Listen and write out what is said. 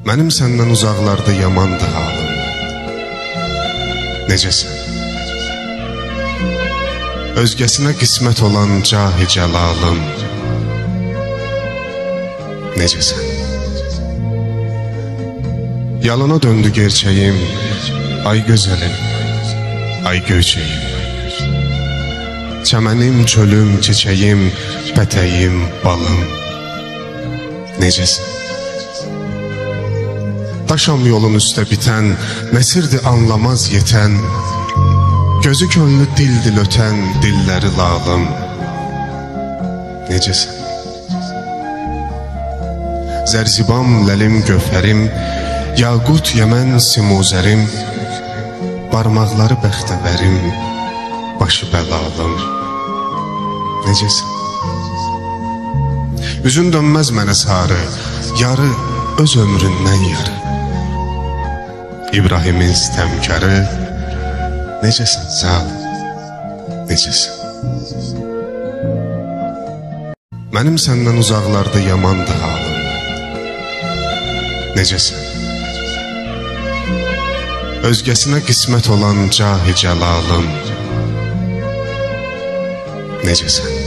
Mənim səndən uzaqlarda yamandı halım. Necəsən? Özgəsinə qismət olan cahi cəlalım. Necəsən? Yalana döndü gerçəyim, ay gözəlim, ay göyçəyim. Çəmənim, çölüm, çiçəyim, pətəyim, balım. Necəsən? Daşam yolun üstə bitən, nəsirdi anlamaz yetən, gözü könlü dil ötən, dilləri lalım. Necəsən? Zərzibam, ləlim, gövhərim, yaqut, yəmən, simuzərim, barmaqları bəxtəvərim, başı bəlalım. Necəsən? Üzün dönməz mənə sarı, yarı öz ömründən yarı. İbrahimin istəmkarı, necəsən zalim, necəsən? Mənim səndən uzaqlarda yamandı halım. Necəsən? Özgəsinə qismət olan cahi cəlalım. Necəsən?